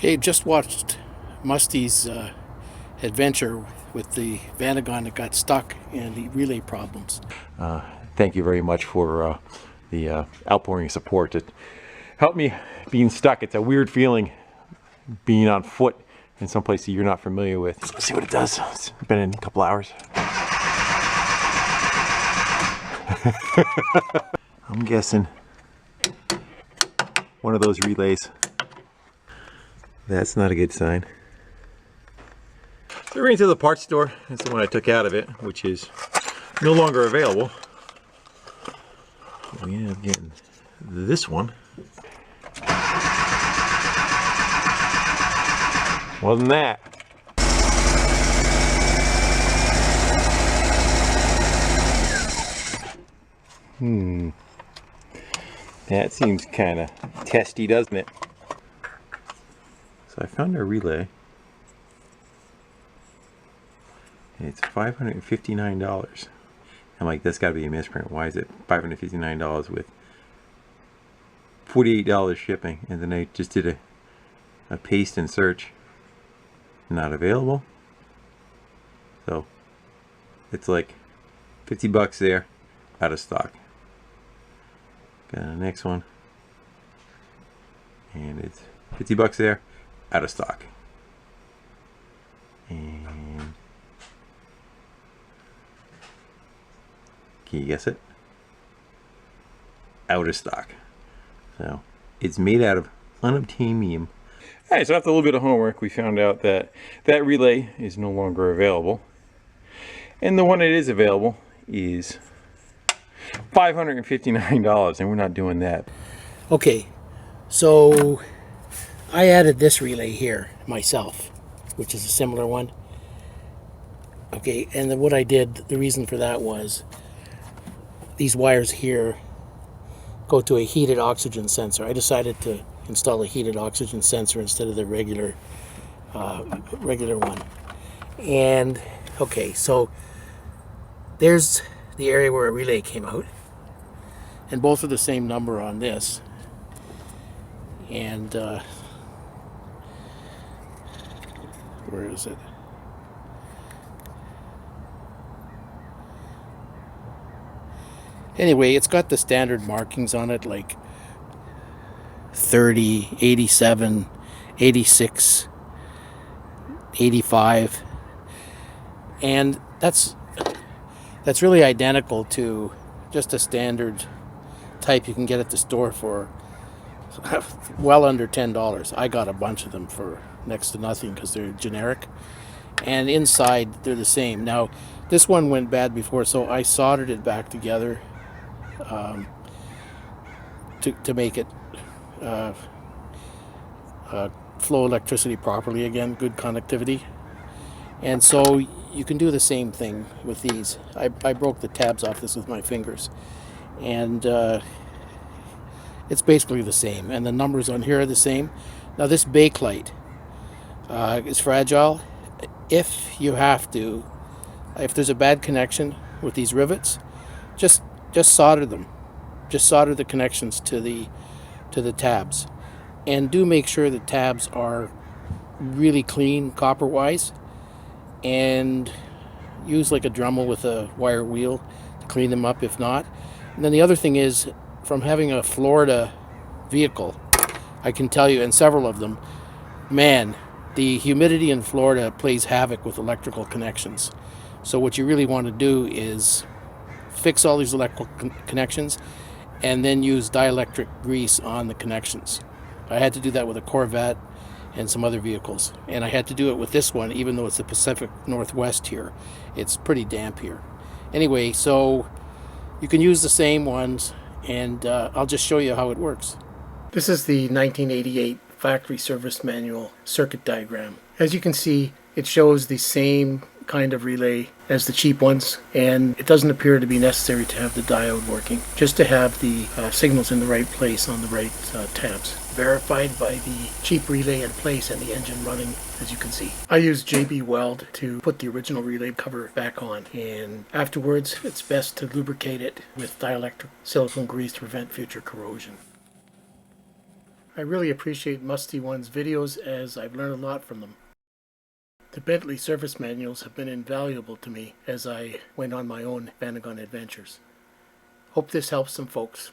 Hey, just watched Mustie1's adventure with the vanagon that got stuck and the relay problems. Thank you very much for the outpouring of support that helped me being stuck. It's a weird feeling being on foot in some place that you're not familiar with. Let's see what it does. It's been in a couple hours. I'm guessing one of those relays. That's not a good sign. So we're into the parts store. That's the one I took out of it, which is no longer available. We end up getting this one. Wasn't that? That seems kind of testy, doesn't it? So I found a relay. It's $559. I'm like, that's got to be a misprint. Why is it $559 with $48 shipping? And then I just did a paste and search. Not available. So it's like 50 bucks there, out of stock. Got the next one. And it's 50 bucks there, out of stock. And can you guess it? Out of stock. So it's made out of unobtainium. Alright, so after a little bit of homework, we found out that that relay is no longer available. And the one that is available is $559, and we're not doing that. Okay, so I added this relay here myself, which is a similar one. Okay, and then what I did, the reason for that was these wires here go to a heated oxygen sensor. I decided to install a heated oxygen sensor instead of the regular one. And okay, so there's the area where a relay came out, and both are the same number on this. And where is it? Anyway, it's got the standard markings on it, like 30, 87, 86, 85, and that's really identical to just a standard type you can get at the store for well under $10. I got a bunch of them for next to nothing because they're generic, and inside they're the same. Now this one went bad before, so I soldered it back together to make it flow electricity properly again, good conductivity. And so you can do the same thing with these. I broke the tabs off this with my fingers, and it's basically the same, and the numbers on here are the same. Now this bakelite is fragile. If you have to, if there's a bad connection with these rivets, just solder them. Just solder the connections to the tabs, and do make sure the tabs are really clean copper wise, and use like a Dremel with a wire wheel to clean them up if not. And then the other thing is, from having a Florida vehicle, I can tell you, and several of them, man, the humidity in Florida plays havoc with electrical connections. So what you really want to do is fix all these electrical connections and then use dielectric grease on the connections. I had to do that with a Corvette and some other vehicles, and I had to do it with this one even though it's the Pacific Northwest here. It's pretty damp here. Anyway, so you can use the same ones, and I'll just show you how it works. This is the 1988 factory service manual circuit diagram. As you can see, it shows the same kind of relay as the cheap ones, and it doesn't appear to be necessary to have the diode working, just to have the signals in the right place on the right tabs. Verified by the cheap relay in place and the engine running, as you can see. I used JB Weld to put the original relay cover back on, and afterwards it's best to lubricate it with dielectric silicone grease to prevent future corrosion. I really appreciate Mustie1's videos as I've learned a lot from them. The Bentley service manuals have been invaluable to me as I went on my own vanagon adventures. Hope this helps some folks.